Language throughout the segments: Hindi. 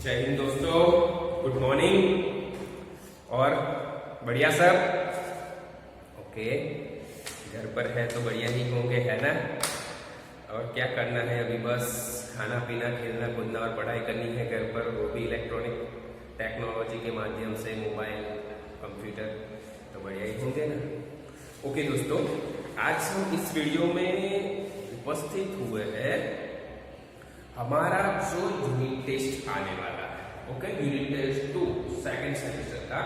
जय हिंद दोस्तों, गुड मॉर्निंग। और बढ़िया सब ओके, घर पर है तो बढ़िया ही होंगे, है ना। और क्या करना है अभी, बस खाना पीना, खेलना कूदना और पढ़ाई करनी है घर पर, वो भी इलेक्ट्रॉनिक टेक्नोलॉजी के माध्यम से, मोबाइल कंप्यूटर, तो बढ़िया ही होंगे ना। ओके दोस्तों, आज हम इस वीडियो में उपस्थित हुए हैं हमारा जो यूनिट टेस्ट आने वाला है, okay, unit test 2 second semester का,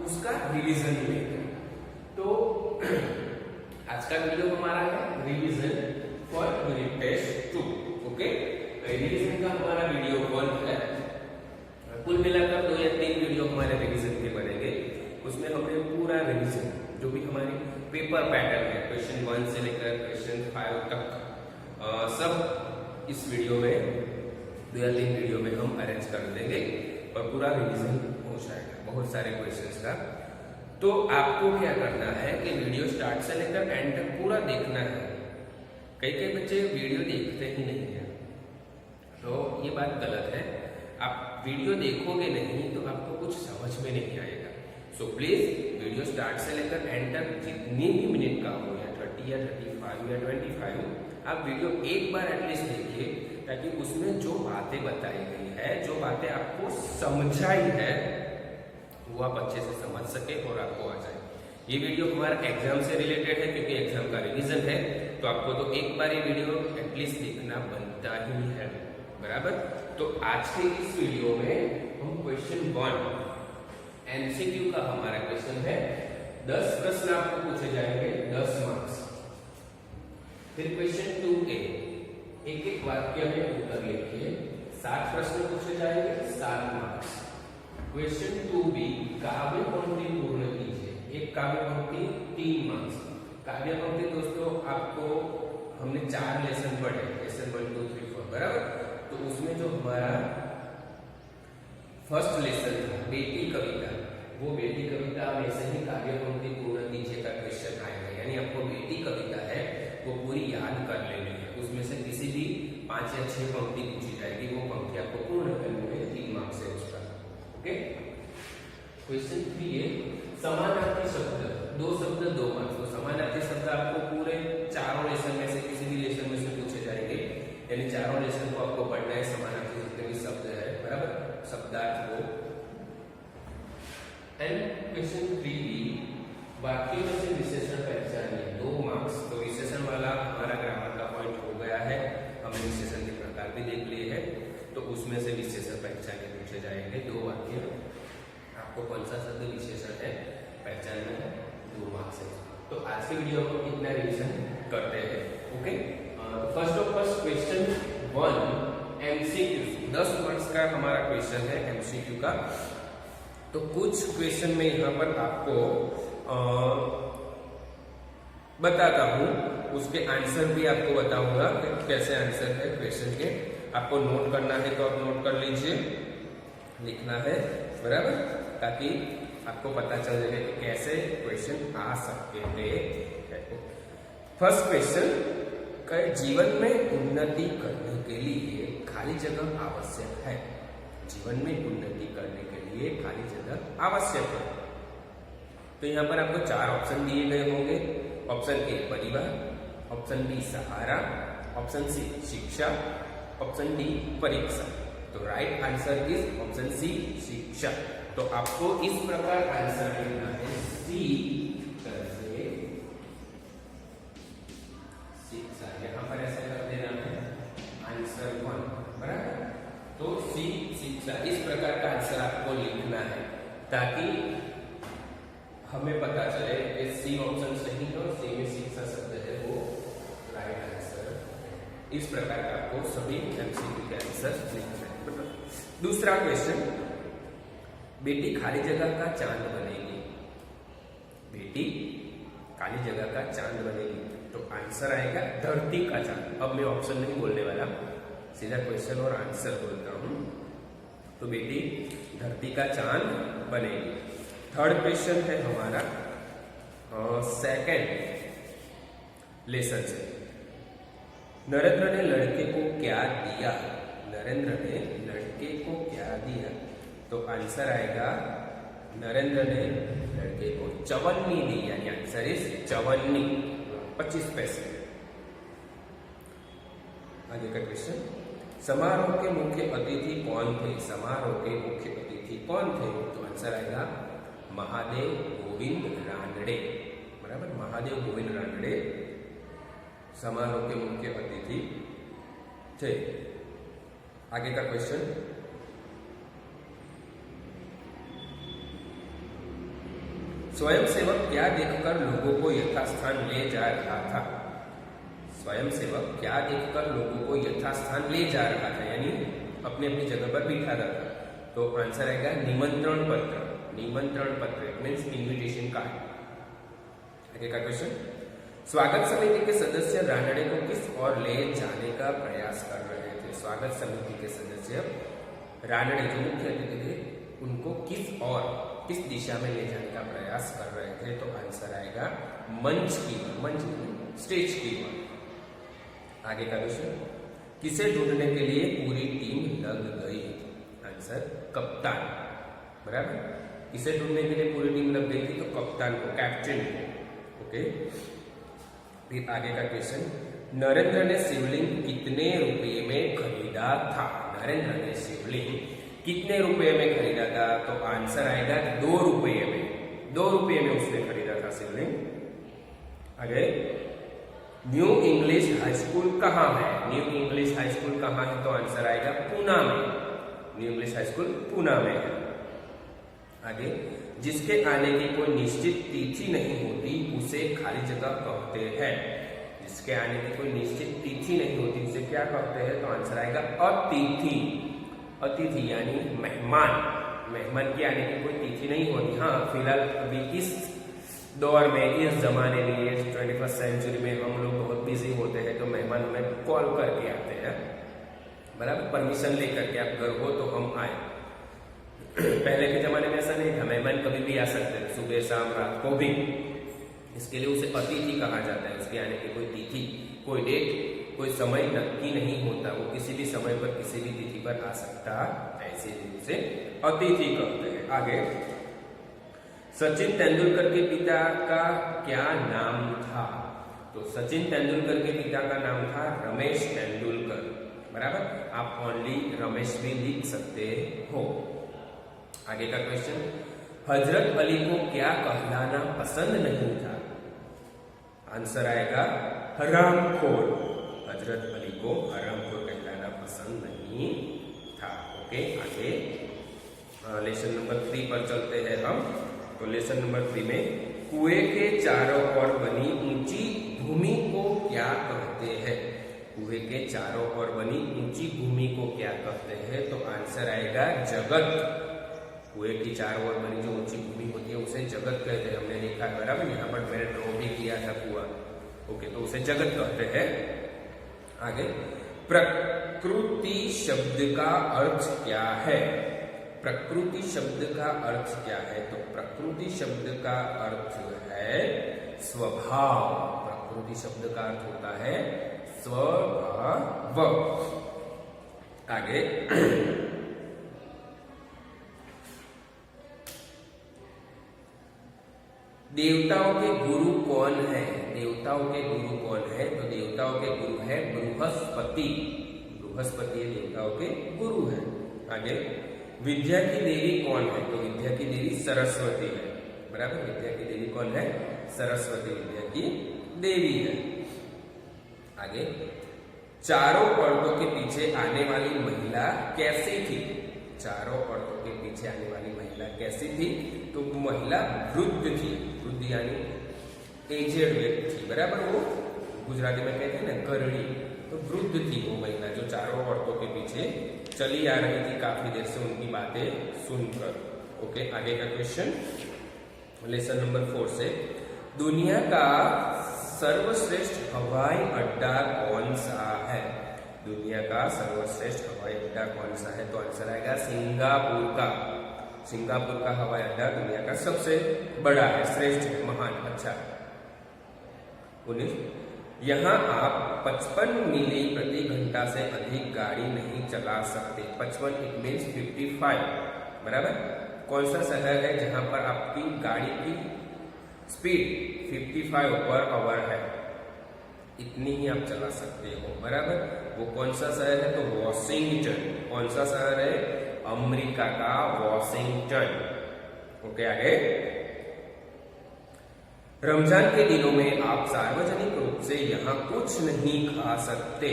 उसका रिवीजन लेंगे। तो आज का वीडियो हमारा है revision for unit test 2, okay. Revision का हमारा वीडियो 1 है, कुल मिलाकर 2 या 3 वीडियो हमारे रिवीजन के बनेंगे। उसमें हमने पूरा रिवीजन जो भी हमारी पेपर पैटर्न है, क्वेश्चन 1 से लेकर क्वेश्चन 5 तक, सब इस वीडियो में 2 या 3 वीडियो में हम अरेंज कर देंगे और पूरा रिवीजन हो जाएगा बहुत सारे क्वेश्चंस का। तो आपको क्या करना है कि वीडियो स्टार्ट से लेकर एंड तक पूरा देखना है। कई बच्चे वीडियो देखते ही नहीं है, तो ये बात गलत है। आप वीडियो देखोगे नहीं तो आपको कुछ समझ में नहीं आएगा। सो प्लीज वीडियो स्टार्ट से लेकर एंड तक जितनी भी मिनट का हो, या 30 या 35 या 25, आप वीडियो एक बार एटलीस्ट देखिए, ताकि उसमें जो बातें बताई गई है, जो बातें आपको समझाई है, वो आप अच्छे से समझ सके और आपको आ जाए। ये वीडियो हमारा एग्जाम से रिलेटेड है, क्योंकि एग्जाम का रिवीजन है, तो आपको तो एक बार ये वीडियो एटलीस्ट देखना बनता ही है, बराबर। तो आज के इस वीडियो में हम क्वेश्चन 1 एमसीक्यू का हमारा क्वेश्चन है। 10 प्रश्न आपको पूछे जाएंगे, 10 मार्क्स। फिर क्वेश्चन 2A, एक वाक्य में उत्तर लिखिए, 7 प्रश्न पूछे जाएंगे, 7 मार्क्स। क्वेश्चन 2B, काव्य पंक्ति पूर्ण कीजिए, एक काव्य पंक्ति 3 मार्क्स। काव्य पंक्ति दोस्तों आपको हमने 4 लेसन पढ़े, लेसन 1 2 3 4, बराबर। तो उसमें जो हमारा फर्स्ट लेसन था बेटी कविता, वो बेटी कविता में से ही काव्य पंक्ति पूर्ण कीजिए का क्वेश्चन आएगा। यानी आपको बेटी कविता है वो पूरी याद कर लेनी है, उसमें से किसी भी 5 या 6 पंक्ति पूछी जाएगी, वो पंक्ति आपको पूर्ण करनी है, 3 मार्क्स है उसका, ओके। क्वेश्चन 3A, समानार्थी शब्द, 2 शब्द 2 मार्क्स। तो समानार्थी शब्द आपको पूरे चारों लेसन में से किसी भी लेसन में से पूछे जाएंगे, यानी चारों लेसन को आपको पढ़ना है। समानार्थी जितने भी शब्द है, बराबर, शब्दार्थ वो। एंड क्वेश्चन 3B, वाक्यों में से विशेषण पहचानिए, 2 मार्क्स। तो विशेषण वाला हमारा ग्रामर का पॉइंट हो गया है, हमने विशेषण के प्रकार भी देख लिए हैं, तो उसमें से विशेषण पहचानिए पूछे जाएंगे, 2 वाक्य। आपको कौन सा शब्द विशेषण है पहचानना है, 2 मार्क्स है। तो आज की वीडियो में इतना रिवीजन करते हैं, okay. First of first question 1 MCQ, 10 marks का हमारा क्वेश्चन है एमसीक्यू का। तो कुछ क्वेश्चन में यहाँ पर आपको बताता हूं, उसके आंसर भी आपको बताऊंगा कि कैसे आंसर है क्वेश्चन के। आपको नोट करना है तो आप नोट कर लीजिए, लिखना है, बराबर, ताकि आपको पता चल जाए कि कैसे क्वेश्चन आ सकते हैं। फर्स्ट क्वेश्चन, जीवन में उन्नति करने के लिए खाली जगह आवश्यक है। जीवन में उन्नति करने के लिए खाली जगह आवश्यक है। तो यहाँ पर आपको 4 ऑप्शन दिए गए होंगे। ऑप्शन ए परिवार, ऑप्शन बी सहारा, ऑप्शन सी शिक्षा, ऑप्शन डी परीक्षा। तो right answer is option C शिक्षा। तो आपको इस प्रकार आंसर लिखना है, सी करके शिक्षा, यहाँ पर ऐसा कर देना है आंसर 1, बराबर। तो सी शिक्षा, इस प्रकार का आंसर आपको लिखना है, ताकि हमें पता चले कि सी ऑप्शन सही है और सी में शिक्षा शब्द है वो राइट आंसर। इस प्रकार का आपको सभी एमसीक्यू के आंसर लिखना है। दूसरा क्वेश्चन, बेटी खाली जगह का चांद बनेगी। बेटी खाली जगह का चांद बनेगी, तो आंसर आएगा धरती का चांद। अब मैं ऑप्शन नहीं बोलने वाला, सीधा क्वेश्चन और आंसर बोलता हूं। तो बेटी धरती का चांद बनेगी। थर्ड क्वेश्चन है हमारा सेकंड लेसन से, नरेंद्र ने लड़के को क्या दिया। नरेंद्र ने लड़के को क्या दिया? तो आंसर आएगा नरेंद्र ने लड़के को चवन्नी दी, यानी आंसर इज चवन्नी, 25 पैसे। आगे का क्वेश्चन, समारोह के मुख्य अतिथि कौन थे? समारोह के मुख्य अतिथि कौन थे? तो आंसर आएगा महादेव गोविंद रानड़े, बराबर, महादेव गोविंद रानड़े समारोह के मुख्य अतिथि थे। आगे का क्वेश्चन, स्वयंसेवक क्या देखकर लोगों को यथास्थान ले जा रहा था? स्वयंसेवक क्या देखकर लोगों को यथास्थान ले जा रहा था, यानी अपनी अपनी जगह पर बिठा रहा था? तो आंसर आएगा निमंत्रण पत्र, निमंत्रण पत्र मीन्स इन्विटेशन कार्ड। आगे का क्वेश्चन, स्वागत समिति के सदस्य रानड़े को किस ओर ले जाने का प्रयास कर रहे थे? स्वागत समिति के सदस्य रानड़े जो मुख्य अतिथि थे उनको किस ओर, किस दिशा में ले जाने का प्रयास कर रहे थे? तो आंसर आएगा मंच की ओर, मंच स्टेज की ओर। आगे का क्वेश्चन, किसे ढूंढने के लिए पूरी टीम लग गई? आंसर कप्तान, बराबर, किसे ढूंढने के लिए पूरी टीम लग गई थी? तो कप्तान को, कैप्टन को। ओके, फिर आगे का क्वेश्चन, नरेंद्र ने शिवलिंग कितने रुपए में खरीदा था? नरेंद्र ने शिवलिंग कितने रुपए में खरीदा था? तो आंसर आएगा 2 रुपये में, 2 रुपये में उसने खरीदा था शिवलिंग। आगे, न्यू इंग्लिश हाई स्कूल कहाँ है? न्यू इंग्लिश हाई स्कूल कहाँ है? तो आंसर आएगा पूना में, new English high school Poona में है। आगे, जिसके आने की कोई निश्चित तिथि नहीं होती उसे खाली जगह कहते हैं। जिसके आने की कोई निश्चित तिथि नहीं होती उसे क्या कहते हैं? तो आंसर आएगा अतिथि, अतिथि यानी मेहमान, मेहमान की आने की कोई तिथि नहीं होती। हाँ, फिलहाल अभी इस दौर में, इस जमाने में, 21st सेंचुरी में हम लोग बहुत बिजी होते हैं, तो मेहमान हमें कॉल करके आते हैं, बराबर, परमिशन लेकर के आप घर हो तो हम आए। पहले के जमाने में ऐसा नहीं था, मेहमान कभी भी आ सकते थे, सुबह शाम रात को भी। इसके लिए उसे अतिथि कहा जाता है। उसके आने की कोई तिथि, कोई डेट, कोई समय नक्की नहीं होता, वो किसी भी समय पर किसी भी तिथि पर आ सकता है, ऐसे उसे अतिथि कहते हैं। आगे, सचिन तेंदुलकर के पिता का क्या नाम था? तो सचिन तेंदुलकर के पिता का नाम था रमेश तेंदुलकर, बराबर, आप ओनली रमेश भी लिख सकते हो। आगे का क्वेश्चन, हजरत अली को क्या कहलाना पसंद नहीं था? आंसर आएगा हरामखोर, हजरत अली को हरामखोर कहलाना पसंद नहीं था। ओके, आगे लेसन नंबर 3 पर चलते हैं हम। तो लेसन नंबर 3 में कुएं के चारों ओर बनी ऊंची भूमि को क्या कहते हैं? कुएं के चारों ओर बनी ऊंची भूमि को क्या कहते हैं? तो आंसर आएगा जगत। कुएं की चारों ओर बनी जो ऊंची भूमि होती है उसे जगत कहते हैं, हमने देखा है, बराबर। यहाँ पर मैंने ड्रॉ भी किया था कुआं। ओके, तो उसे जगत कहते हैं। आगे, प्रकृति शब्द का अर्थ क्या है? प्रकृति शब्द का अर्थ क्या है? तो प्रकृति शब्द का अर्थ है स्वभाव। प्रकृति शब्द का अर्थ होता है स्वभाव। आगे, देवताओं के गुरु कौन है? देवताओं के गुरु कौन है? तो देवताओं के गुरु है बृहस्पति, बृहस्पति देवताओं के गुरु है। आगे, विद्या की देवी कौन है? तो विद्या की देवी सरस्वती है, बराबर, विद्या की देवी कौन है? सरस्वती विद्या की देवी है। आगे, चारों औरतों के पीछे आने वाली महिला कैसी थी? चारों औरतों के पीछे आने वाली महिला कैसी थी? तो वो महिला वृद्ध थी, वृद्ध यानी एजेड व्यक्ति थी, बराबर, वो गुजराती में कहते हैं ना करड़ी, तो वृद्ध थी वो महिला जो चारों औरतों के पीछे चली आ रही थी काफी देर से उनकी बातें सुनकर। ओके, आगे का क्वेश्चन लेसन नंबर 4 से, दुनिया का सर्वश्रेष्ठ हवाई अड्डा कौन सा है? दुनिया का सर्वश्रेष्ठ हवाई अड्डा कौन सा है? तो आंसर आएगा सिंगापुर का। सिंगापुर का हवाई अड्डा दुनिया का सबसे बड़ा है, श्रेष्ठ है, महान, अच्छा। यहाँ आप 55 मील प्रति घंटा से अधिक गाड़ी नहीं चला सकते। 55 इट मीन्स 55, बराबर। कौन सा शहर है जहां पर आपकी गाड़ी की स्पीड 55 पर आवर है, इतनी ही आप चला सकते हो, बराबर। वो कौन सा शहर है? तो वॉशिंगटन। कौन सा शहर है? अमेरिका का वॉशिंगटन। ओके, आगे। रमजान के दिनों में आप सार्वजनिक रूप से यहाँ कुछ नहीं खा सकते।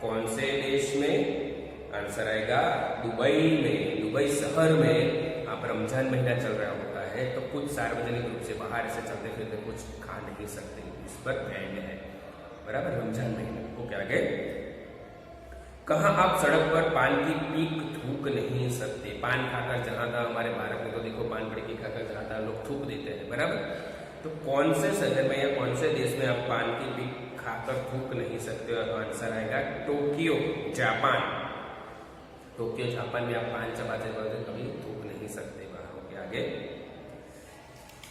कौन से देश में? आंसर आएगा दुबई में। दुबई शहर में आप रमजान महीना चल रहा होता है तो कुछ सार्वजनिक रूप से बाहर से चलते फिरते कुछ खा नहीं सकते, इस पर बैंड है, बराबर, रमजान महीना। ओके, आगे। कहा आप सड़क पर पान की पीक थूक नहीं सकते। पान खाकर जहां था, हमारे भारत में तो देखो पान पड़की खाकर जहां था लोग थूक देते हैं, बराबर। तो कौन से शहर में या कौन से देश में आप पान की पीक खाकर थूक नहीं सकते? और आंसर आएगा टोक्यो, जापान। टोक्यो जापान में आप पान चबाते चबाते कभी थूक नहीं सकते बाहर। ओके, आगे।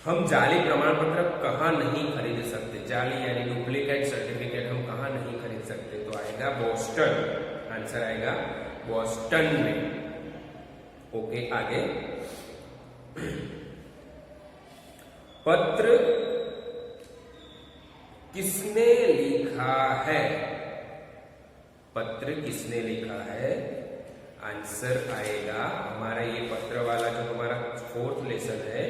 हम जाली प्रमाण पत्र कहाँ नहीं खरीद सकते? जाली यानी डुप्लीकेट सर्टिफिकेट हम कहाँ नहीं खरीद सकते? तो आएगा बोस्टन। आंसर आएगा बोस्टन में। ओके, आगे। पत्र किसने लिखा है? पत्र किसने लिखा है? आंसर आएगा हमारा ये पत्र वाला जो हमारा 4th लेसन है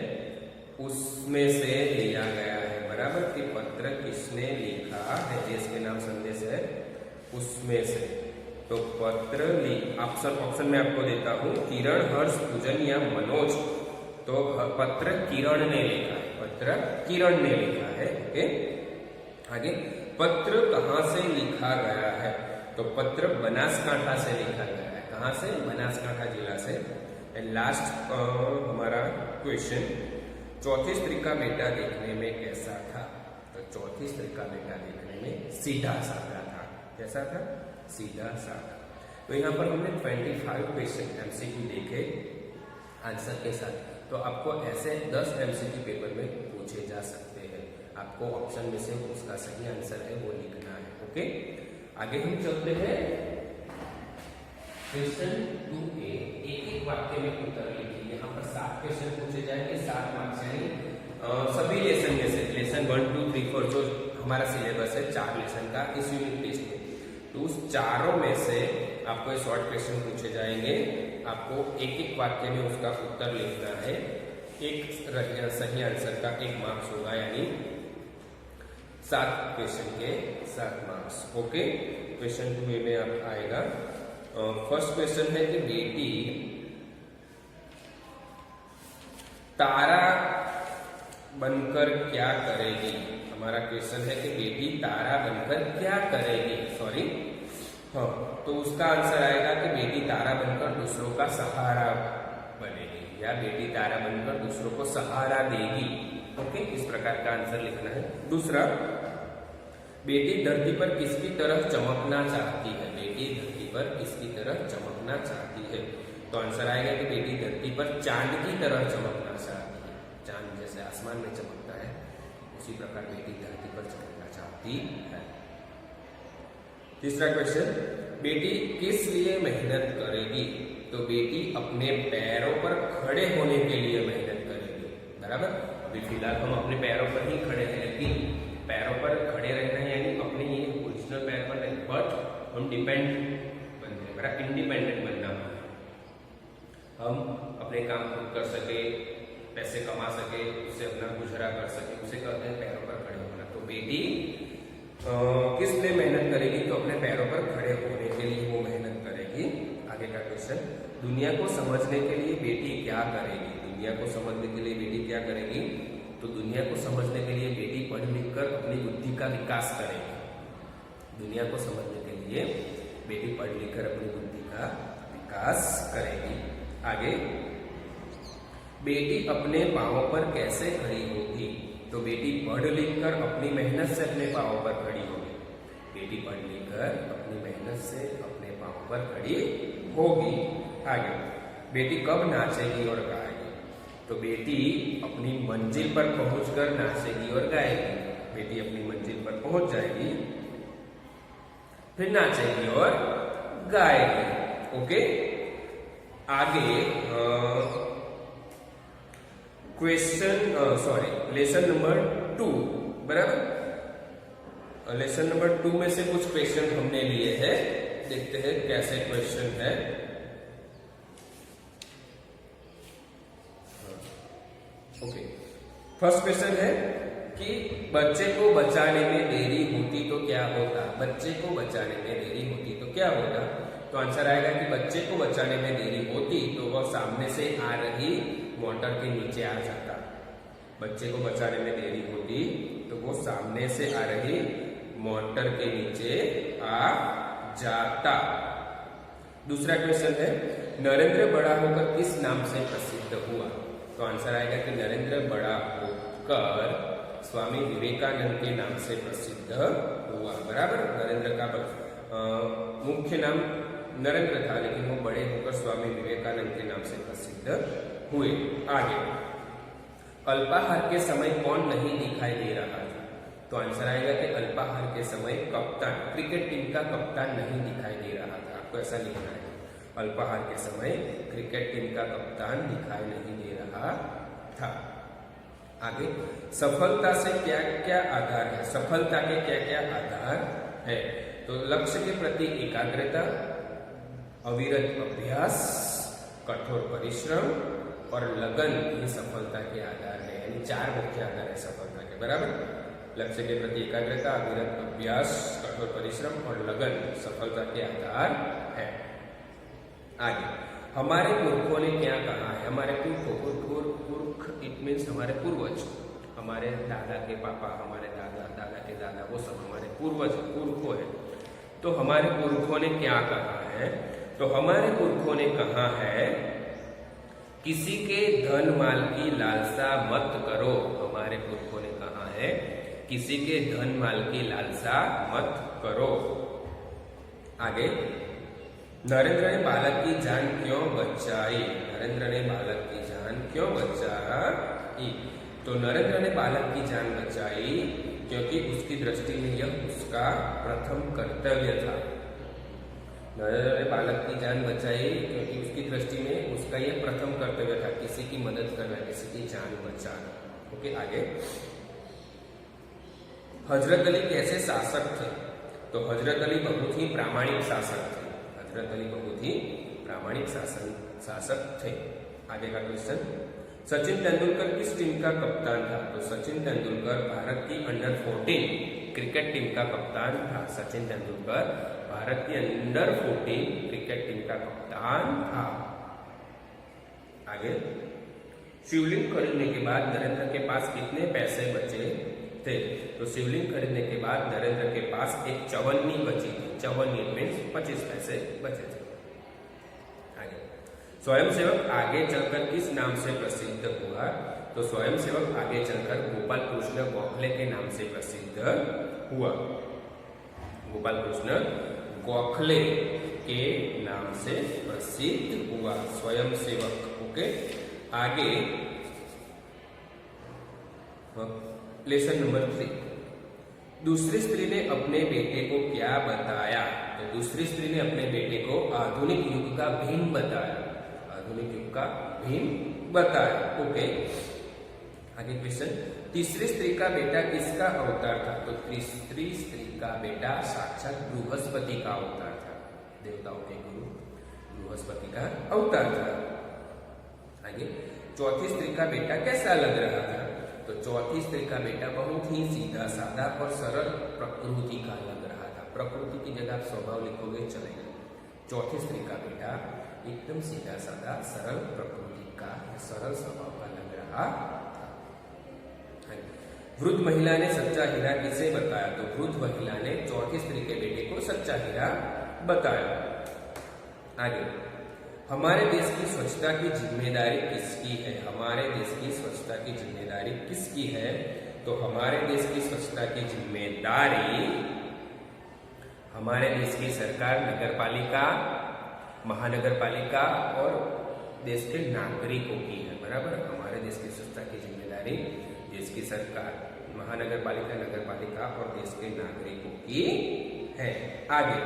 उसमें से लिया गया है, बराबर। कि पत्र किसने लिखा है, देश के नाम संदेश है उसमें से। तो पत्र ऑप्शन में आपको देता हूं, किरण, हर्ष, पूजन या मनोज। तो पत्र किरण ने लिखा है, पत्र किरण ने लिखा है। ओके, आगे। पत्र कहां से लिखा गया है? तो पत्र बनासकांठा से लिखा गया है। कहां से? बनासकांठा जिला से। एंड लास्ट हमारा क्वेश्चन, चौथी स्त्री का बेटा देखने में कैसा था? तो चौथी स्त्री का बेटा देखने में सीधा साधा था। कैसा था? सीधा साधा। तो यहाँ पर हमने 25 क्वेश्चन एमसीक्यू देखे आंसर के साथ। तो आपको ऐसे 10 एमसीक्यू पेपर में पूछे जा सकते हैं। आपको ऑप्शन में से उसका सही आंसर है वो लिखना है। ओके, आगे हम चलते हैं क्वेश्चन 2A। एक वाक्य में उत्तर लिखिए। यहाँ पर 7 क्वेश्चन पूछे जाएंगे, 7 मार्क्स, यानी सभी लेसन में से लेसन 1, 2, 3, 4 जो हमारा सिलेबस है 4 लेसन का इस यूनिट टेस्ट में, तो उस चारों में से आपको शॉर्ट क्वेश्चन पूछे जाएंगे। आपको एक एक वाक्य में उसका उत्तर लिखना है। एक सही आंसर का 1 मार्क्स होगा, यानी 7 क्वेश्चन के 7 मार्क्स। ओके, क्वेश्चन 2 में आप आएगा। फर्स्ट क्वेश्चन है कि बेटी तारा बनकर क्या करेगी? हमारा क्वेश्चन है कि बेटी तारा बनकर क्या करेगी? सॉरी, हाँ, तो उसका आंसर आएगा कि बेटी तारा बनकर दूसरों का सहारा बनेगी, या बेटी तारा बनकर दूसरों को सहारा देगी। ओके, इस प्रकार का आंसर लिखना है। दूसरा, बेटी धरती पर किसकी तरह चमकना चाहती है? बेटी धरती पर किसकी तरह चमकना चाहती है? तो आंसर आएगा कि बेटी धरती पर चांद की तरह चमकना चाहती है। चांद जैसे आसमान में चमकता है उसी प्रकार बेटी धरती पर चमकना चाहती है। तीसरा क्वेश्चन, बेटी किस लिए मेहनत करेगी? तो बेटी अपने पैरों पर खड़े होने के लिए मेहनत करेगी, बराबर। अभी फिलहाल हम अपने पैरों पर ही खड़े हैं, लेकिन पैरों पर खड़े रहना यानी अपने ये ओरिजिनल पैर पर नहीं, बट हम डिपेंडेंट बनते हैं, बड़ा इंडिपेंडेंट बनना। हम अपने काम खुद कर सके, पैसे कमा सके, उससे अपना गुजारा कर सके, उसे कहते हैं पैरों पर खड़े होना। तो बेटी किस लिए मेहनत करेगी? तो अपने पैरों पर खड़े होने के लिए वो मेहनत करेगी। आगे का क्वेश्चन, दुनिया को समझने के लिए बेटी क्या करेगी? दुनिया को समझने के लिए बेटी क्या करेगी? तो दुनिया को समझने के लिए बेटी पढ़ लिख कर अपनी बुद्धि का विकास करेगी। दुनिया को समझने के लिए बेटी पढ़ लिख कर अपनी बुद्धि का विकास करेगी। आगे, बेटी अपने पांवों पर कैसे खड़ी होगी? तो बेटी पढ़ लिख कर अपनी मेहनत से अपने पांवों पर खड़ी होगी। बेटी पढ़ लिख कर अपनी मेहनत से अपने पांवों पर खड़ी होगी। आगे, बेटी कब नाचेगी और गाएगी? तो बेटी अपनी मंजिल पर पहुंचकर नाचेगी और गाएगी। बेटी बेटी अपनी मंजिल पर पहुंच जाएगी, फिर नाचेगी और गाएगी। ओके, आगे लेसन नंबर 2, बराबर। लेसन नंबर 2 में से कुछ क्वेश्चन हमने लिए हैं, देखते हैं कैसे क्वेश्चन है। ओके, फर्स्ट क्वेश्चन है कि बच्चे को बचाने में देरी होती तो क्या होता। बच्चे को बचाने में देरी होती तो क्या होता। तो आंसर आएगा कि बच्चे को बचाने में देरी होती तो वह सामने से आ रही मोटर के नीचे आ जाता। बच्चे को बचाने में देरी होती तो वो सामने से आ रही मोटर के नीचे आ जाता। दूसरा क्वेश्चन है, नरेंद्र बड़ा होकर किस नाम से प्रसिद्ध हुआ। तो आंसर आएगा कि नरेंद्र बड़ा होकर स्वामी विवेकानंद के नाम से प्रसिद्ध हुआ, बराबर। नरेंद्र का मुख्य नाम नरेंद्र था, लेकिन वो बड़े होकर स्वामी विवेकानंद के नाम से प्रसिद्ध हुए। आगे, अल्पाहार के समय कौन नहीं दिखाई दे रहा था। तो आंसर आएगा कि अल्पाहार के समय कप्तान, क्रिकेट टीम का कप्तान नहीं दिखाई दे रहा था। आपको ऐसा लिखना है, अल्पाहार के समय क्रिकेट टीम का कप्तान दिखाई नहीं दे रहा था। आगे, सफलता से क्या क्या आधार है। सफलता के क्या क्या आधार है। तो लक्ष्य के प्रति एकाग्रता, अविरत अभ्यास, कठोर परिश्रम और लगन ही सफलता के आधार है। यानी 4 मुख्य आधार है सफलता के, बराबर। लक्ष्य के प्रति एकाग्रता, अविरत अभ्यास, कठोर परिश्रम और लगन सफलता के आधार है। आगे, हमारे पुरखों ने क्या कहा है। हमारे पुरख इट मीन्स हमारे पूर्वज, हमारे दादा के पापा, हमारे दादा, दादा के दादा, वो सब हमारे पूर्वज, पुरखों है। तो हमारे पुरखों ने क्या कहा है। तो हमारे पुरखों ने कहा है, किसी के धन माल की लालसा मत करो। हमारे पुरखों ने कहा है, किसी के धन माल की लालसा मत करो। आगे, नरेंद्र ने बालक की जान क्यों बचाई। नरेंद्र ने बालक की जान क्यों बचाई। तो नरेंद्र ने बालक की जान बचाई क्योंकि उसकी दृष्टि में यह उसका प्रथम कर्तव्य था। नरेंद्र ने बालक की जान बचाई क्योंकि उसकी दृष्टि में उसका यह प्रथम कर्तव्य था, किसी की मदद करना, किसी की जान बचाना। ओके, आगे, हजरत अली कैसे शासक थे। तो हजरत अली बहुत ही प्रामाणिक शासक थे। हजरत अली बहुत ही प्रामाणिक शासक थे। आगे का क्वेश्चन, सचिन तेंदुलकर किस टीम का कप्तान था। तो सचिन तेंदुलकर भारत की अंडर 14 क्रिकेट टीम का कप्तान था। सचिन तेंदुलकर भारत की अंडर 14 क्रिकेट टीम का कप्तान था। आगे, शिवलिंग खरीदने के बाद नरेंद्र के पास कितने पैसे बचे थे। तो शिवलिंग खरीदने के बाद नरेंद्र के पास एक चवन्नी बची थी। चवन्नी मीन्स 25 पैसे बचे थे। आगे, स्वयंसेवक आगे चलकर किस नाम से प्रसिद्ध हुआ। तो स्वयंसेवक आगे चलकर गोपाल कृष्ण गोखले के नाम से प्रसिद्ध हुआ। गोपाल कृष्ण गोखले के नाम से प्रसिद्ध हुआ स्वयंसेवक। ओके, आगे लेसन नंबर 3, दूसरी स्त्री ने अपने बेटे को क्या बताया। तो दूसरी स्त्री ने अपने बेटे को आधुनिक युग का भीम बताया। आधुनिक युग का भीम बताया। ओके, आगे क्वेश्चन, तीसरी स्त्री का बेटा किसका अवतार था। तो तीसरी स्त्री का बेटा साक्षात बृहस्पति का अवतार था। देवताओं के गुरु बृहस्पति का अवतार था। आगे, चौथी स्त्री का बेटा कैसा लग रहा था। तो चौथी स्त्री का बेटा बहुत ही सीधा साधा और सरल प्रकृति का लग रहा था। प्रकृति की जगह आप स्वभाव लिखोगे चलेगा। चौथी स्त्री का बेटा एकदम सीधा साधा सरल प्रकृति का, सरल स्वभाव का लग रहा था। वृद्ध महिला ने सच्चा हीरा किसे बताया। तो वृद्ध महिला ने चौथी स्त्री के बेटे को सच्चा हीरा बताया। आगे, हमारे देश की स्वच्छता की जिम्मेदारी किसकी है। हमारे देश की स्वच्छता की जिम्मेदारी किसकी है। तो हमारे देश की स्वच्छता की जिम्मेदारी हमारे देश की सरकार, नगरपालिका, महानगरपालिका और देश के नागरिकों की है, बराबर। हमारे देश की स्वच्छता की जिम्मेदारी देश की सरकार, महानगर पालिका, नगर पालिका और देश के नागरिकों की है। आगे,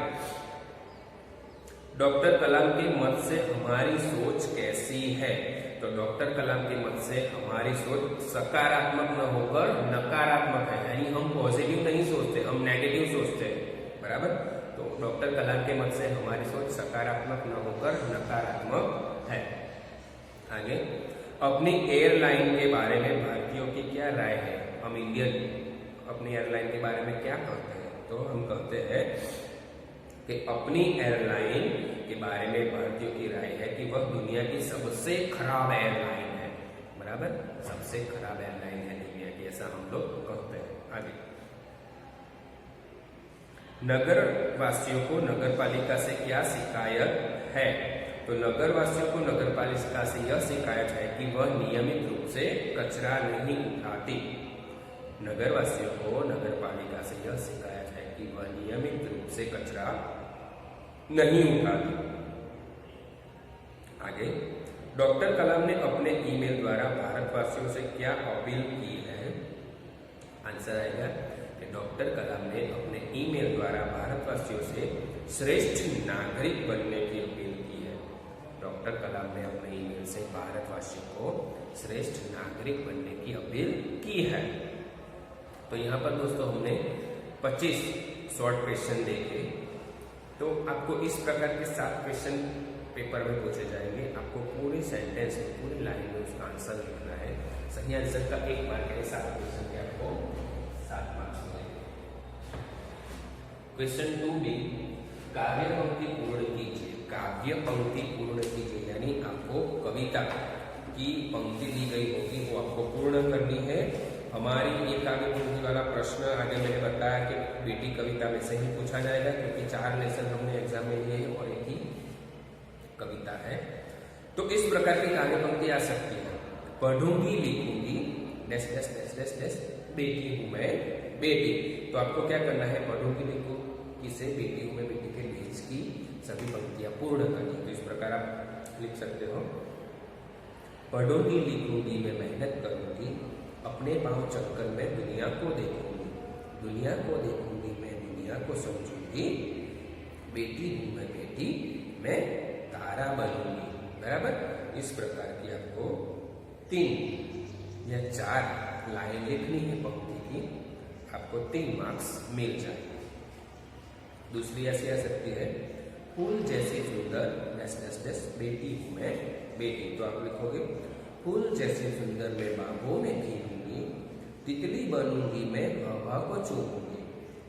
डॉक्टर कलाम के मत से हमारी सोच कैसी है? तो डॉक्टर कलाम के मत से हमारी सोच सकारात्मक न होकर नकारात्मक है, यानी हम पॉजिटिव नहीं सोचते, हम नेगेटिव सोचते हैं, बराबर। तो डॉक्टर कलाम के मत से हमारी सोच सकारात्मक न होकर नकारात्मक है। आगे, अपनी एयरलाइन के बारे में भारतीयों की क्या राय है? हम इंडियन अपनी एयरलाइन के बारे में क्या कहते हैं? तो हम कहते हैं कि अपनी एयरलाइन के बारे में भारतीयों की राय है कि वह दुनिया की सबसे खराब एयरलाइन है, बराबर, सबसे खराब एयरलाइन है दुनिया की, ऐसा हम लोग कहते हैं। आगे, नगर वासियों को नगर पालिका से क्या शिकायत है? तो नगर वासियों को नगर पालिका से यह शिकायत है कि वह नियमित रूप से कचरा नहीं उठाती। नगर वासियों को नगर पालिका से यह शिकायत है कि वह नियमित रूप से कचरा नहीं उठाती। आगे, डॉक्टर कलाम ने अपने ईमेल द्वारा भारतवासियों से क्या अपील की है? आंसर आएगा कि डॉक्टर कलाम ने अपने ईमेल द्वारा भारतवासियों से श्रेष्ठ नागरिक बनने की अपील की है। डॉक्टर कलाम ने अपने ईमेल से भारतवासियों को श्रेष्ठ नागरिक बनने की अपील की है। तो यहाँ पर दोस्तों हमने 25 शॉर्ट क्वेश्चन देखे। तो आपको इस प्रकार के 7 क्वेश्चन पेपर में पूछे जाएंगे। आपको पूरे सेंटेंस में, पूरी लाइन में उसका आंसर लिखना है। सही आंसर का 1 मार्क है, 7 क्वेश्चन के आपको 7 मार्क्स मिलेंगे। क्वेश्चन 2B, काव्य पंक्ति पूर्ण कीजिए। काव्य पंक्ति पूर्ण कीजिए यानी आपको कविता की पंक्ति दी गई होगी, वो आपको पूर्ण करनी है। हमारी ये काव्य पंक्ति वाला प्रश्न आगे मैंने बताया कि बेटी कविता में से ही पूछा जाएगा, क्योंकि 4 लेसन हमने एग्जाम में लिए हैं और एक ही कविता है। तो इस प्रकार की काव्य पंक्ति आ सकती है। पढ़ूंगी लिखूंगी dash dash dash dash dash, बेटी हूं मैं बेटी। तो आपको क्या करना है? पढ़ूंगी लिखूंगी से बेटी हूं मैं बेटी के बीच की सभी पंक्तियां पूर्ण करनी। तो इस प्रकार आप लिख सकते हो, पढ़ूंगी लिखूंगी मैं मेहनत करूंगी, अपने पांव चलकर मैं दुनिया को देखूंगी, दुनिया को देखूंगी मैं दुनिया को समझूंगी, बेटी हूं मैं बेटी मैं तारा बनूंगी, बराबर। इस प्रकार की आपको 3 या 4 लाइन लिखनी है पंक्ति की, आपको 3 मार्क्स मिल जाएंगे। दूसरी ऐसी आ सकती है, फूल जैसी सुंदर डैश डैश डैश, बेटी हूं मैं बेटी। तो आप लिखोगे, फूल जैसी सुंदर मैं बागों में खिलूंगी, तितली बनूंगी मैं हवा को चूमूंगी,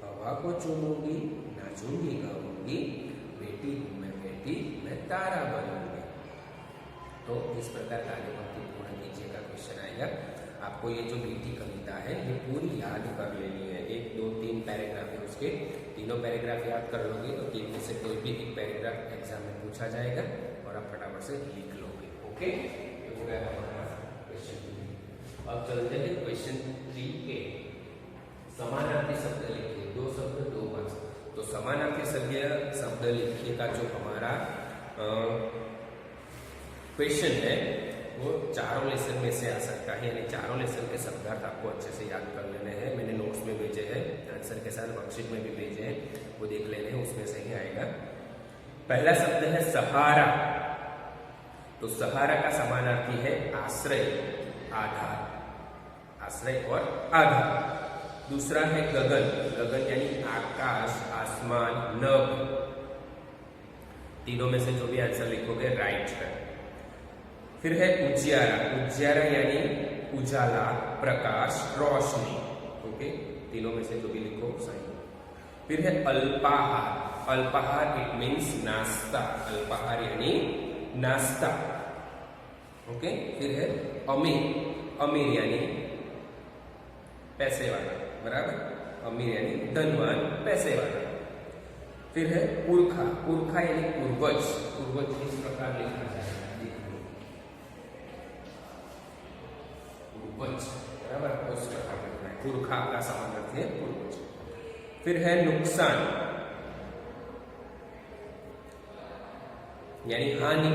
हवा को चूमूंगी नाचूंगी गाऊंगी, बेटी हूं मैं बेटी मैं तारा बनूंगी। तो इस प्रकार काव्य पंक्ति पूर्ण कीजिए का क्वेश्चन आएगा। आपको ये जो बेटी कविता है ये पूरी याद कर लेनी है। 1, 2, 3 पैराग्राफ है उसके, तीनों पैराग्राफ याद कर लोगे तो 3 में से कोई भी एक पैराग्राफ एग्जाम में पूछा जाएगा और आप फटाफट से लिख लोगे। ओके, ये हो गया हमारा क्वेश्चन 2। अब चलते हैं क्वेश्चन 3A, समानार्थी शब्द लिखिए। 2 शब्द 2 मार्क्स। तो समानार्थी शब्द लिखिए का जो हमारा क्वेश्चन है वो 4 लेसन में से आ सकता है, यानी 4 लेसन के शब्दार्थ आपको अच्छे से याद कर लेने हैं। मैंने नोट्स में भेजे हैं, आंसर के साथ वर्कशीट में भी भेजे हैं, वो देख लेने हैं, उसमें से ही आएगा। पहला शब्द है सहारा। तो सहारा का समानार्थी है आश्रय, आधार, आश्रय और आधार। दूसरा है गगन, गगन यानी आकाश, आसमान, नभ। तीनों में से जो भी आंसर लिखोगे राइट है। फिर है उजियारा, उजियारा यानी उजाला, प्रकाश, रोशनी। ओके, तीनों में से जो भी लिखो सही। फिर है अल्पाहार, अल्पाहार इट मीन्स नाश्ता, अल्पाहार यानी नाश्ता। ओके, फिर है अमीर, अमीर यानी पैसे वाला, बराबर, अमीर यानी धनवान, पैसे वाला। फिर है पुरखा, पुरखा यानी पूर्वज, पूर्वज इस प्रकार लिखा जाएगा, पूर्वज, बराबर, उस प्रकार लिखना है। पुरखा का समानार्थी है पूर्वज। फिर है नुकसान यानी हानि,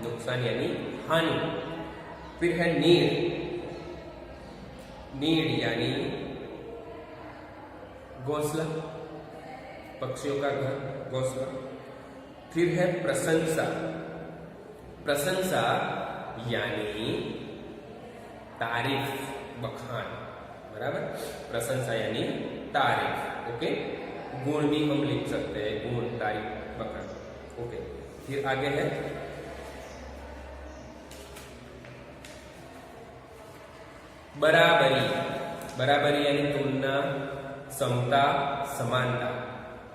नुकसान यानी हानि। फिर है नीड, नीड यानी घोंसला, पक्षियों का घर, घोंसला। फिर है प्रशंसा। प्रशंसा यानी तारीफ, बखान, बराबर। प्रशंसा यानी तारीफ, ओके। गुण भी हम लिख सकते हैं, गुण, तारीफ, बखान, ओके। फिर आगे है बराबरी। बराबरी यानी तुलना, समता, समानता।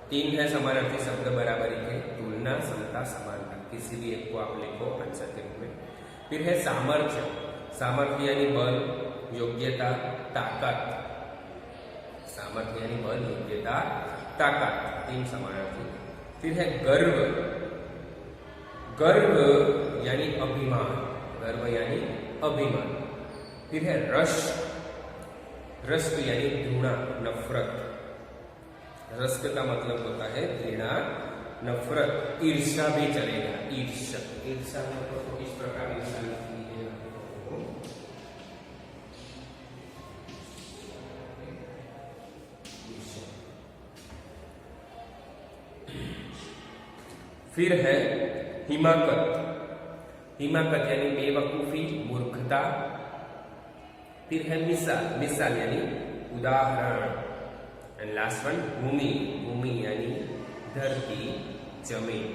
तीन है समानार्थी शब्द बराबरी के, तुलना, समता, समानता। किसी भी एक को आप लिखो आंसर के रूप में। फिर है सामर्थ्य। सामर्थ्य यानी बल, योग्यता, ताकत। सामर्थ्य यानी बल, योग्यता, ताकत, तीन समानार्थी। फिर है गर्व। गर्व यानी अभिमान, गर्व यानी अभिमान। फिर है रश्क। रश्क यानी घृणा, नफरत। रश्क का मतलब होता है घृणा, नफरत। ईर्ष्या भी चलेगा, ईर्ष्या। ईर्ष्या मतलब इस प्रकार ईर्ष्या लिखी है। फिर है हिमाकत। हिमाकत यानी बेवकूफी, मूर्खता। फिर है मिसाल। मिसाल यानी उदाहरण। एंड लास्ट वन भूमि। भूमि यानी धरती, जमीन।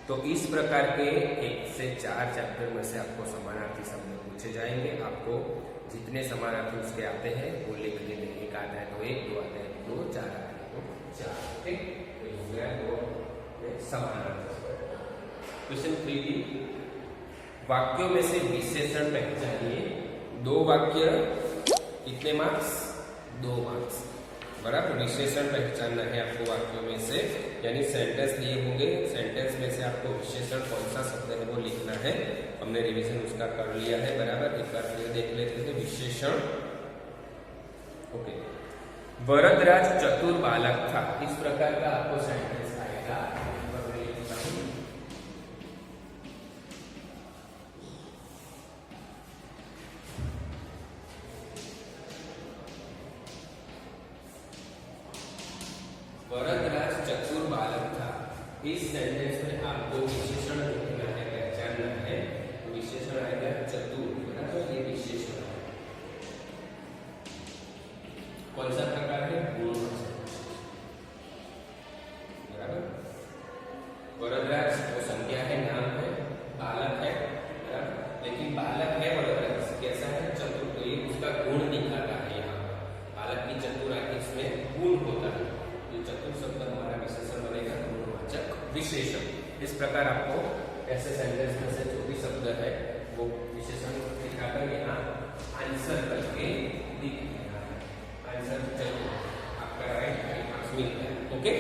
तो इस प्रकार के 1 से 4 चैप्टर में से आपको समानार्थी शब्द पूछे जाएंगे। आपको जितने समानार्थी उसके आते हैं वो लिख लेने। एक आता है तो 1, 2 आता है 2, 4 आता है तो 4, ठीक। तो हो गया 2 समानार्थी। क्वेश्चन 3 की वाक्यों में से विशेषण पहचानिए। 2 वाक्य, कितने मार्क्स? 2 मार्क्स, बराबर। विशेषण पहचानना है आपको वाक्यों में से, यानी सेंटेंस दिए होंगे, सेंटेंस में से आपको विशेषण कौन सा शब्द है वो लिखना है। हमने रिवीजन उसका कर लिया है, बराबर। एक बार फिर देख लेते हैं विशेषण, ओके। वरदराज चतुर बालक था। इस प्रकार का आपको सेंटेंस आएगा। वरदराज चतुर बालक था। इस सेंटेंस में आपको विशेषण लिखना है, पहचानना है। विशेषण आएगा चतुर, बराबर। ये विशेषण है, कौन सा प्रकार है? गुणवाचक, बराबर। वरदराज वो संज्ञा है, नाम है, बालक है, बराबर। लेकिन बालक है वरदराज, कैसा है? चतुर। तो ये उसका गुण दिखाता है। यहाँ बालक की चतुराई, इसमें गुण होता है। चतुर शब्द हमारा विशेषण बनेगा, गुणवाचक विशेषण। इस प्रकार आपको ऐसे सेंटेंस में से जो भी शब्द है वो विशेषण दिखाकर यहाँ आंसर करके लिख देना है। आंसर चलो आपका राइट मार्क्स मिलता है, ओके।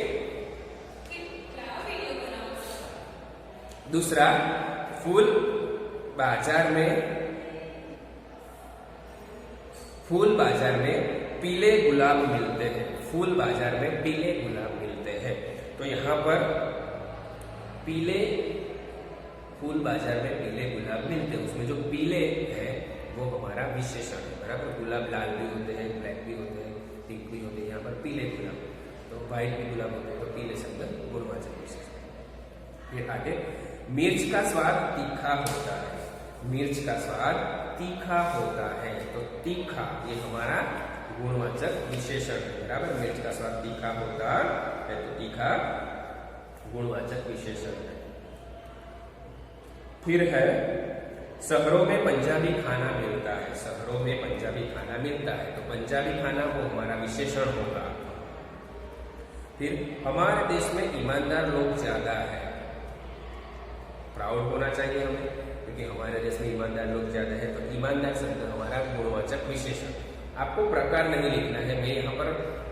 दूसरा, फूल बाजार में पीले गुलाब मिलते हैं। फूल बाजार में पीले गुलाब मिलते हैं। तो यहाँ पर पीले, फूल बाजार में पीले गुलाब मिलते हैं, उसमें जो पीले है वो हमारा विशेषण है, बराबर। गुलाब लाल भी होते हैं, ब्लैक भी होते हैं, पिंक भी होते हैं। यहाँ पर पीले गुलाब, तो व्हाइट भी गुलाब होते हैं, तो पीले शब्द गुणवाचक विशेषण। फिर आगे, मिर्च का स्वाद तीखा होता है। मिर्च का स्वाद तीखा होता है, तो तीखा ये हमारा गुणवाचक विशेषण है, बराबर। मिर्च का स्वाद तीखा होता है, तो तीखा गुणवाचक विशेषण है। फिर है शहरों में पंजाबी खाना मिलता है। शहरों में पंजाबी खाना मिलता है, तो पंजाबी खाना वो हमारा विशेषण होगा। फिर हमारे देश में ईमानदार लोग ज्यादा है। प्राउड होना चाहिए हमें, क्योंकि हमारे देश में ईमानदार लोग ज्यादा है। तो ईमानदार शब्द हमारा गुणवाचक विशेषण। आपको प्रकार नहीं लिखना है, मैं यहाँ पर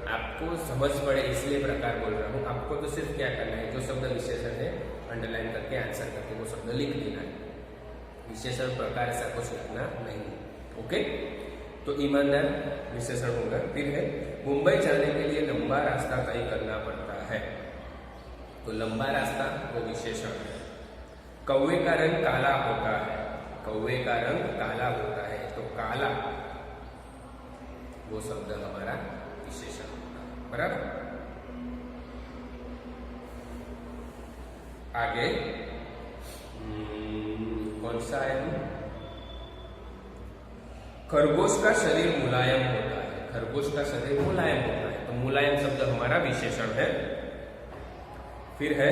आपको समझ पड़े इसलिए प्रकार बोल रहा हूँ। आपको तो सिर्फ क्या करना है, जो शब्द विशेषण है अंडरलाइन करके आंसर करके वो शब्द लिख देना है। विशेषण प्रकार ऐसा कुछ लिखना नहीं, ओके। तो ईमानदार विशेषण होगा। फिर है मुंबई जाने के लिए लंबा रास्ता तय करना पड़ता है, तो लंबा रास्ता वो विशेषण है। कौवे का रंग काला होता है। कौवे का रंग काला होता है, तो काला वो शब्द हमारा विशेषण होगा, बराबर। आगे कौन सा आयन? खरगोश का शरीर मुलायम होता है। खरगोश का शरीर मुलायम होता है, तो मुलायम शब्द हमारा विशेषण है। फिर है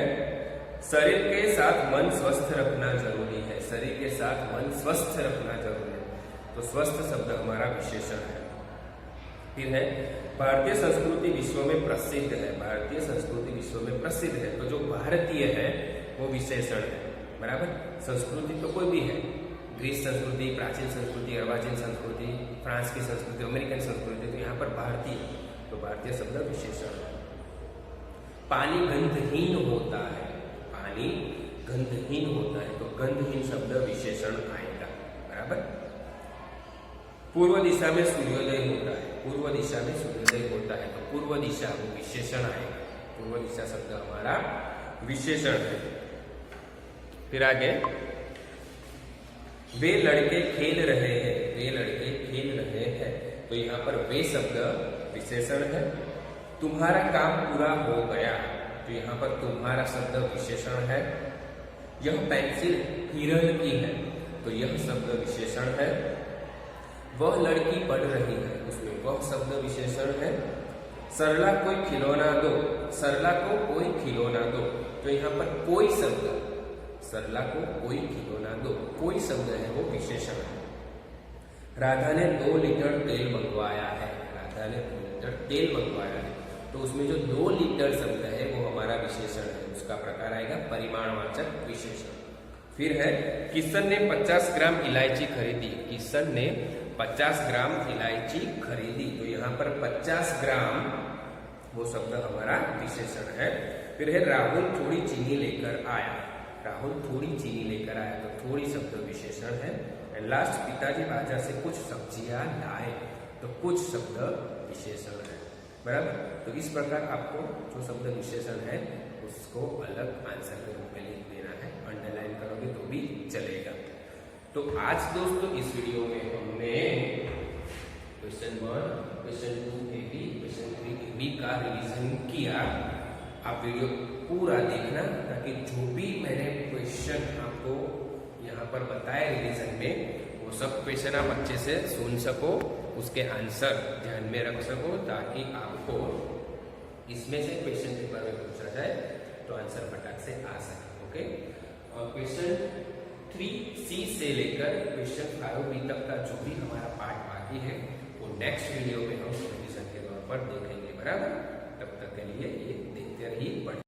शरीर के साथ मन स्वस्थ रखना जरूरी है। शरीर के साथ मन स्वस्थ रखना जरूरी है, तो स्वस्थ शब्द हमारा विशेषण है। फिर है भारतीय संस्कृति विश्व में प्रसिद्ध है। भारतीय संस्कृति विश्व में प्रसिद्ध है, तो जो भारतीय है वो विशेषण है, बराबर। संस्कृति तो कोई भी है, ग्रीस संस्कृति, प्राचीन संस्कृति, अर्वाचीन संस्कृति, फ्रांस की संस्कृति, अमेरिकन संस्कृति, तो यहाँ पर भारतीय, तो भारतीय शब्द विशेषण है। पानी गंधहीन होता है। पानी गंधहीन होता है, तो गंधहीन शब्द विशेषण आएगा, बराबर। पूर्व दिशा में सूर्योदय होता है। पूर्व दिशा में सूर्योदय होता है, तो पूर्व दिशा वो विशेषण आएगा। पूर्व दिशा शब्द हमारा विशेषण है। फिर आगे वे लड़के खेल रहे हैं। वे लड़के खेल रहे हैं, तो यहाँ पर वे शब्द विशेषण है। तुम्हारा काम पूरा हो गया, तो यहाँ पर तुम्हारा शब्द विशेषण है। यह पेंसिल हिरण की है, तो यह शब्द विशेषण है। वह लड़की पढ़ रही है, उसमें वह शब्द विशेषण है। सरला कोई खिलौना दो। सरला को कोई खिलौना दो, तो यहाँ पर कोई शब्द, सरला को कोई खिलौना दो, कोई शब्द है वो विशेषण है। राधा ने 2 लीटर तेल मंगवाया है। राधा ने 2 लीटर तेल मंगवाया है, तो उसमें जो 2 लीटर शब्द है वो हमारा विशेषण है। उसका प्रकार आएगा परिमाणवाचक विशेषण। फिर है किशन ने 50 ग्राम इलायची खरीदी। किशन ने 50 ग्राम इलायची खरीदी, तो यहाँ पर 50 ग्राम वो शब्द हमारा विशेषण है। फिर है राहुल थोड़ी चीनी लेकर आया। राहुल थोड़ी चीनी लेकर आया, तो थोड़ी शब्द विशेषण है। एंड लास्ट पिताजी बाजार से कुछ सब्जियां लाए, तो कुछ शब्द विशेषण है, बराबर। तो इस प्रकार आपको जो शब्द विशेषण है उसको अलग आंसर के रूप में लिख देना है। अंडरलाइन करोगे तो भी चलेगा। तो आज दोस्तों इस वीडियो में हमने question 1, question 2 AB, question 3 AB का रिवीजन किया। आप वीडियो पूरा देखना, ताकि जो भी मैंने क्वेश्चन आपको यहाँ पर बताए रिवीजन में, वो सब क्वेश्चन आप अच्छे से सुन सको, उसके आंसर ध्यान में रख सको, ताकि आपको इसमें से क्वेश्चन पेपर में पूछा जाए तो आंसर फटाक से आ सके। ओके, और क्वेश्चन 3C से लेकर क्वेश्चन 5B तक का जो भी हमारा पार्ट बाकी है वो नेक्स्ट वीडियो में हम रिवीजन के तौर पर देखेंगे, बराबर। तब तक के लिए ये देखते रहिए।